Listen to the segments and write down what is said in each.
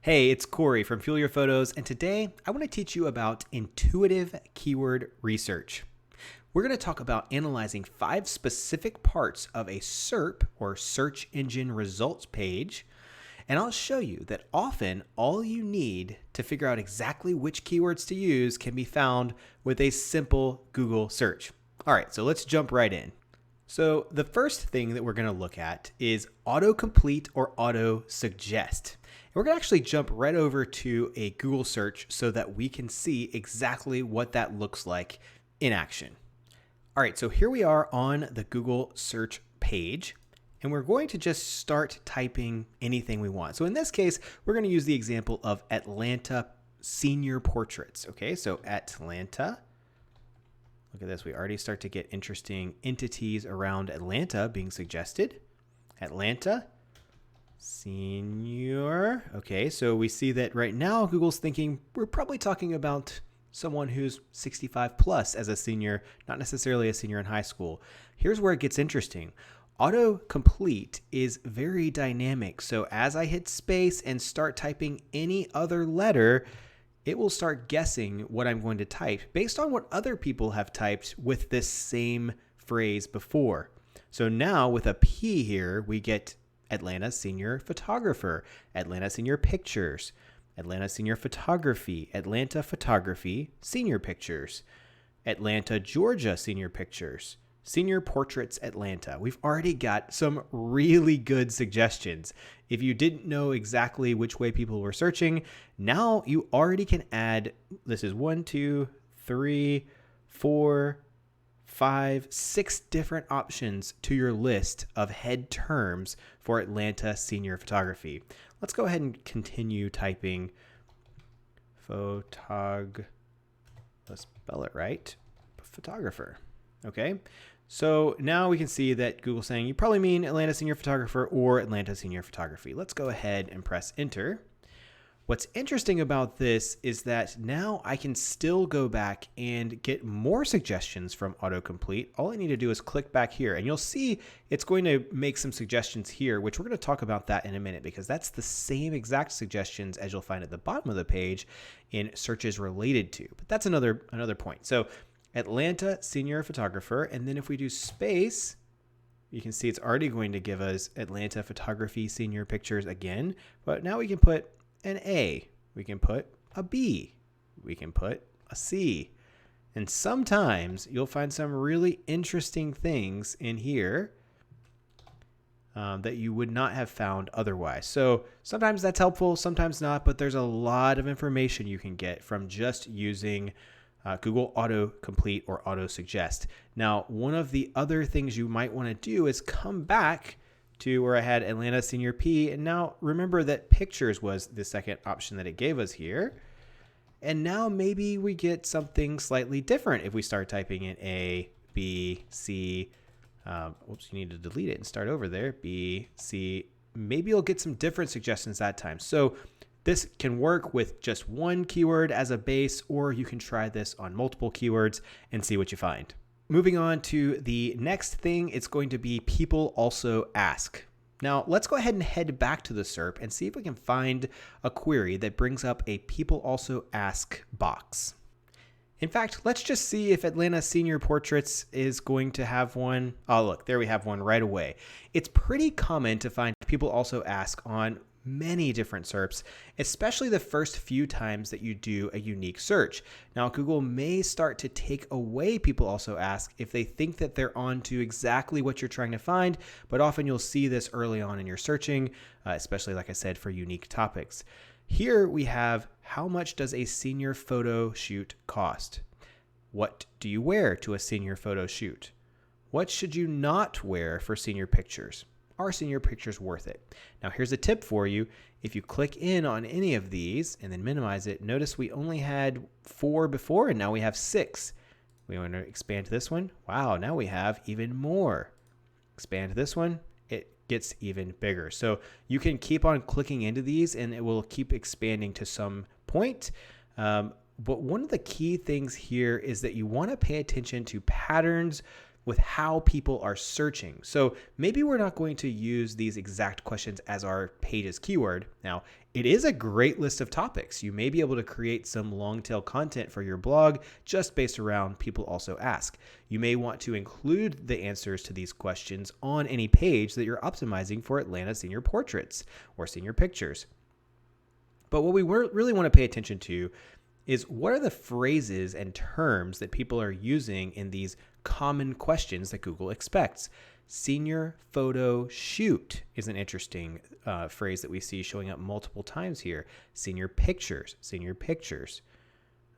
Hey, it's Corey from Fuel Your Photos, and today I want to teach you about intuitive keyword research. We're going to talk about analyzing 5 specific parts of a SERP or search engine results page, and I'll show you that often all you need to figure out exactly which keywords to use can be found with a simple Google search. All right, so let's jump right in. So the first thing that we're going to look at is Autocomplete or Autosuggest. And we're going to actually jump right over to a Google search so that we can see exactly what that looks like in action. All right, so here we are on the Google search page, and we're going to just start typing anything we want. So in this case, we're going to use the example of Atlanta senior portraits. Okay, so Atlanta. Look at this. We already start to get interesting entities around Atlanta being suggested. Atlanta senior. Okay, so we see that right now Google's thinking we're probably talking about someone who's 65 plus as a senior, not necessarily a senior in high school. Here's where it gets interesting. Autocomplete is very dynamic. So as I hit space and start typing any other letter, it will start guessing what I'm going to type based on what other people have typed with this same phrase before. So now with a P here, we get Atlanta senior photographer, Atlanta senior pictures, Atlanta senior photography, Atlanta photography, senior pictures, Atlanta, Georgia senior pictures, senior portraits Atlanta. We've already got some really good suggestions. If you didn't know exactly which way people were searching, now you already can add, this is 1, 2, 3, 4, 5, 6 different options to your list of head terms for Atlanta senior photography. Let's go ahead and continue typing let's spell it right, photographer. Okay, so now we can see that Google's saying you probably mean Atlanta senior photographer or Atlanta senior photography. Let's go ahead and press enter. What's interesting about this is that now I can still go back and get more suggestions from Autocomplete. All I need to do is click back here, and you'll see it's going to make some suggestions here, which we're going to talk about that in a minute because that's the same exact suggestions as you'll find at the bottom of the page in searches related to. But that's another point. So Atlanta senior photographer, and then if we do space, you can see it's already going to give us Atlanta photography senior pictures again, but now we can put an A, we can put a B, we can put a C, and sometimes you'll find some really interesting things in here that you would not have found otherwise. So sometimes that's helpful, sometimes not, but there's a lot of information you can get from just using Google Autocomplete or Autosuggest. Now, one of the other things you might want to do is come back to where I had Atlanta senior P, and now remember that pictures was the second option that it gave us here. And now maybe we get something slightly different if we start typing in A, B, C. Oops, you need to delete it and start over there. B, C. Maybe you'll get some different suggestions that time. So this can work with just one keyword as a base, or you can try this on multiple keywords and see what you find. Moving on to the next thing, it's going to be people also ask. Now, let's go ahead and head back to the SERP and see if we can find a query that brings up a people also ask box. In fact, let's just see if Atlanta senior portraits is going to have one. Oh, look, there we have one right away. It's pretty common to find people also ask on many different SERPs, especially the first few times that you do a unique search. Now, Google may start to take away people also ask if they think that they're on to exactly what you're trying to find, but often you'll see this early on in your searching, especially, like I said, for unique topics. Here we have, how much does a senior photo shoot cost? What do you wear to a senior photo shoot? What should you not wear for senior pictures? Are senior pictures worth it? Now, here's a tip for you. If you click in on any of these and then minimize it, notice we only had 4 before, and now we have 6. We want to expand this one. Wow, now we have even more. Expand this one. It gets even bigger. So you can keep on clicking into these, and it will keep expanding to some point. But one of the key things here is that you want to pay attention to patterns with how people are searching. So maybe we're not going to use these exact questions as our page's keyword. Now, it is a great list of topics. You may be able to create some long tail content for your blog just based around people also ask. You may want to include the answers to these questions on any page that you're optimizing for Atlanta senior portraits or senior pictures. But what we really want to pay attention to is what are the phrases and terms that people are using in these common questions that Google expects. Senior photo shoot is an interesting phrase that we see showing up multiple times here. Senior pictures, senior pictures.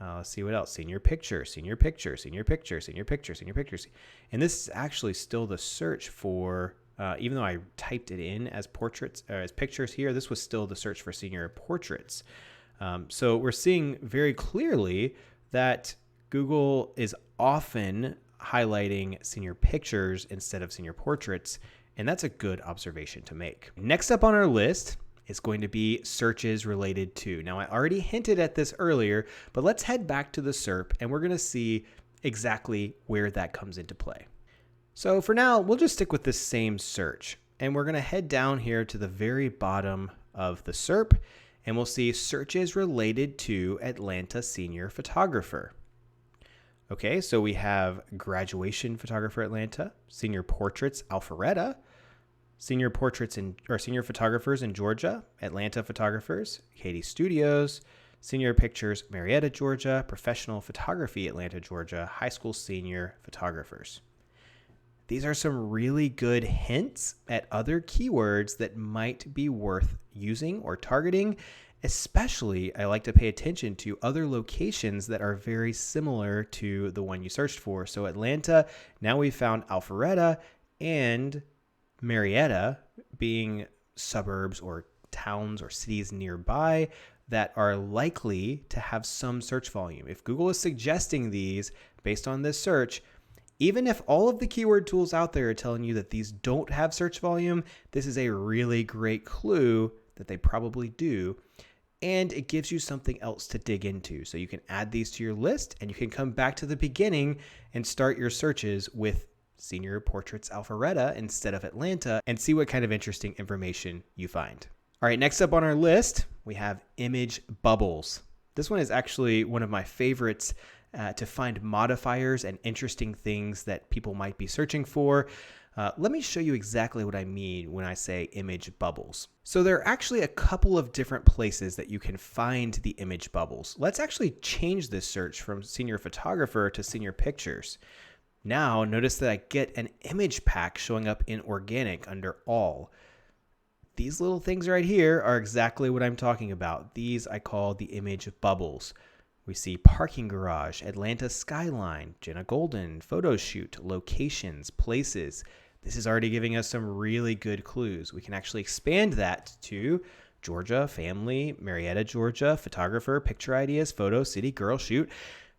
Let's see what else. Senior picture, senior picture, senior picture, senior picture, senior pictures. And this is actually still the search for, even though I typed it in as portraits or as pictures here, this was still the search for senior portraits. So we're seeing very clearly that Google is often highlighting senior pictures instead of senior portraits, and that's a good observation to make. Next up on our list is going to be searches related to. Now, I already hinted at this earlier, but let's head back to the SERP, and we're going to see exactly where that comes into play. So for now, we'll just stick with this same search, and we're going to head down here to the very bottom of the SERP, and we'll see searches related to Atlanta senior photographer. Okay, so we have graduation photographer Atlanta, senior portraits Alpharetta, senior portraits or senior photographers in Georgia, Atlanta photographers, Katie Studios, senior pictures Marietta, Georgia, professional photography Atlanta, Georgia, high school senior photographers. These are some really good hints at other keywords that might be worth using or targeting. Especially, I like to pay attention to other locations that are very similar to the one you searched for. So Atlanta, now we found Alpharetta and Marietta being suburbs or towns or cities nearby that are likely to have some search volume. If Google is suggesting these based on this search, even if all of the keyword tools out there are telling you that these don't have search volume, this is a really great clue that they probably do. And it gives you something else to dig into. So you can add these to your list and you can come back to the beginning and start your searches with senior portraits Alpharetta instead of Atlanta and see what kind of interesting information you find. All right, next up on our list, we have image bubbles. This one is actually one of my favorites to find modifiers and interesting things that people might be searching for. Let me show you exactly what I mean when I say image bubbles. So there are actually a couple of different places that you can find the image bubbles. Let's actually change this search from senior photographer to senior pictures. Now notice that I get an image pack showing up in organic under all. These little things right here are exactly what I'm talking about. These I call the image bubbles. We see parking garage, Atlanta skyline, Jenna Golden, photo shoot, locations, places. This is already giving us some really good clues. We can actually expand that to Georgia, family, Marietta, Georgia, photographer, picture ideas, photo, city, girl, shoot.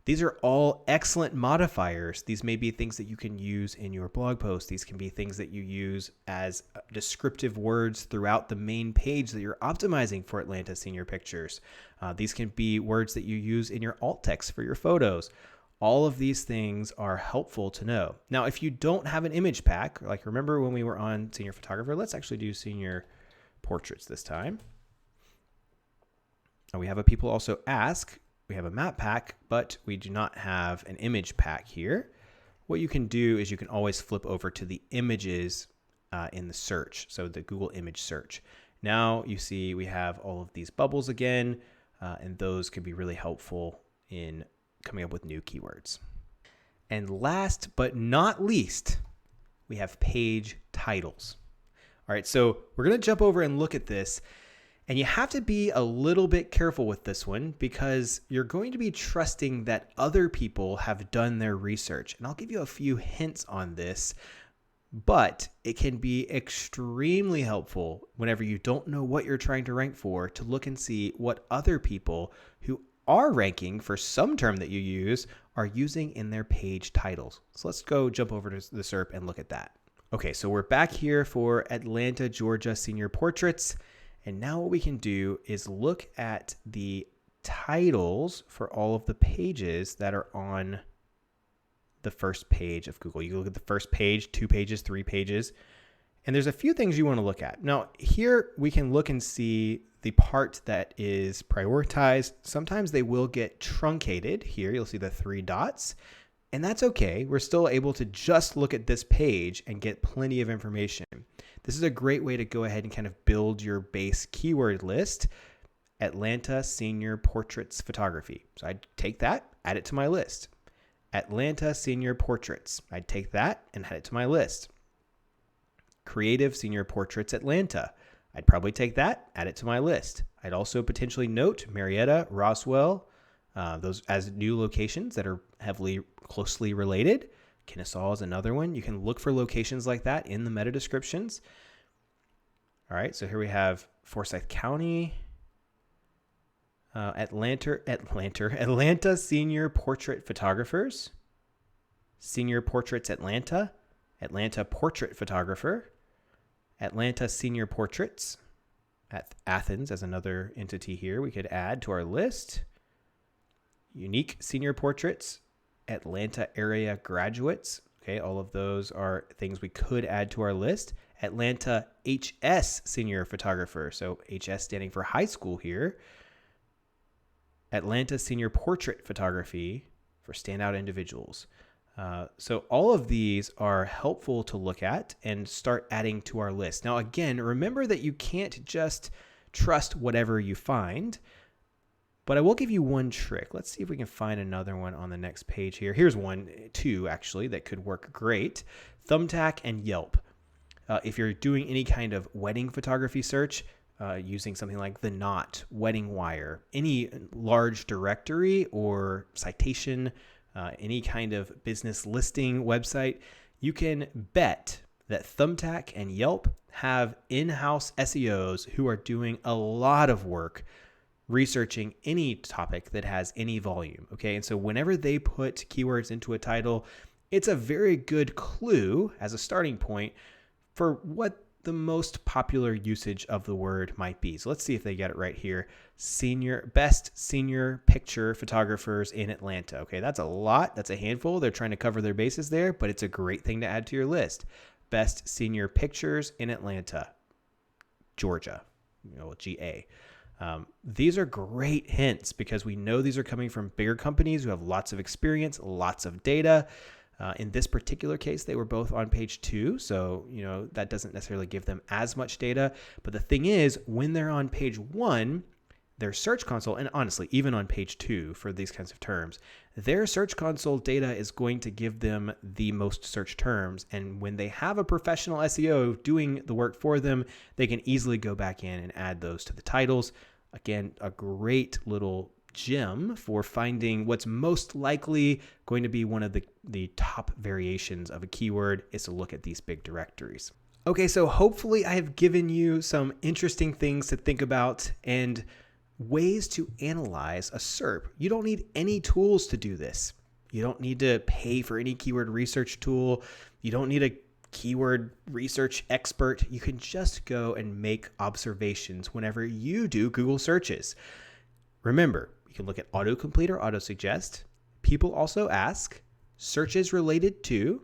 These are all excellent modifiers. These may be things that you can use in your blog post. These can be things that you use as descriptive words throughout the main page that you're optimizing for Atlanta senior pictures. These can be words that you use in your alt text for your photos. All of these things are helpful to know. Now, if you don't have an image pack, like remember when we were on senior photographer, let's actually do senior portraits this time. And we have a people also ask, we have a map pack, but we do not have an image pack here. What you can do is you can always flip over to the images in the search, so the Google image search. Now you see we have all of these bubbles again, and those can be really helpful in coming up with new keywords. And last but not least, we have page titles. All right, so we're going to jump over and look at this. And you have to be a little bit careful with this one because you're going to be trusting that other people have done their research. And I'll give you a few hints on this, but it can be extremely helpful whenever you don't know what you're trying to rank for to look and see what other people who are ranking for some term that you use are using in their page titles. So let's go jump over to the SERP and look at that. Okay, so we're back here for Atlanta, Georgia senior portraits. And now what we can do is look at the titles for all of the pages that are on the first page of Google. You can look at the first page, 2 pages, 3 pages, and there's a few things you want to look at. Now, here we can look and see the part that is prioritized. Sometimes they will get truncated. Here you'll see the 3 dots, and that's okay. We're still able to just look at this page and get plenty of information. This is a great way to go ahead and kind of build your base keyword list. Atlanta Senior Portraits Photography. So I'd take that, add it to my list. Atlanta Senior Portraits. I'd take that and add it to my list. Creative Senior Portraits Atlanta. I'd probably take that, add it to my list. I'd also potentially note Marietta, Roswell, those as new locations that are closely related. Kennesaw is another one. You can look for locations like that in the meta descriptions. All right, so here we have Forsyth County, Atlanta Senior Portrait Photographers, Senior Portraits Atlanta, Atlanta Portrait Photographer, Atlanta Senior Portraits, at Athens as another entity here we could add to our list. Unique Senior Portraits, Atlanta Area Graduates. Okay, all of those are things we could add to our list. Atlanta HS Senior Photographer, so HS standing for high school here. Atlanta Senior Portrait Photography for standout individuals. So all of these are helpful to look at and start adding to our list. Now, again, remember that you can't just trust whatever you find, but I will give you one trick. Let's see if we can find another one on the next page here. Here's two actually, that could work great. Thumbtack and Yelp. If you're doing any kind of wedding photography search, using something like The Knot, Wedding Wire, any large directory or citation, any kind of business listing website, you can bet that Thumbtack and Yelp have in-house SEOs who are doing a lot of work researching any topic that has any volume. Okay, and so whenever they put keywords into a title, it's a very good clue as a starting point for what the most popular usage of the word might be. So let's see if they get it right here. Best senior picture photographers in Atlanta. Okay, that's a lot. That's a handful. They're trying to cover their bases there, but it's a great thing to add to your list. Best senior pictures in Atlanta, Georgia, GA. These are great hints because we know these are coming from bigger companies who have lots of experience, lots of data. In this particular case, they were both on page 2, so that doesn't necessarily give them as much data. But the thing is, when they're on page 1, their Search Console, and honestly, even on page 2 for these kinds of terms, their Search Console data is going to give them the most search terms. And when they have a professional SEO doing the work for them, they can easily go back in and add those to the titles. Again, a great little gem for finding what's most likely going to be one of the top variations of a keyword is to look at these big directories. Okay, so hopefully I have given you some interesting things to think about and ways to analyze a SERP. You don't need any tools to do this. You don't need to pay for any keyword research tool. You don't need a keyword research expert. You can just go and make observations whenever you do Google searches. Remember, you can look at Autocomplete or Autosuggest. People also ask, searches related to,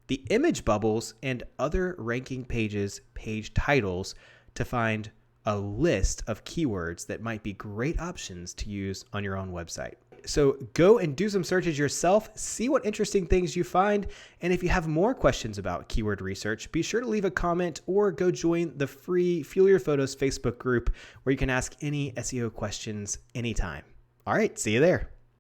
the image bubbles, and other ranking pages, page titles to find a list of keywords that might be great options to use on your own website. So go and do some searches yourself, see what interesting things you find, and if you have more questions about keyword research, be sure to leave a comment or go join the free Fuel Your Photos Facebook group where you can ask any SEO questions anytime. All right, see you there.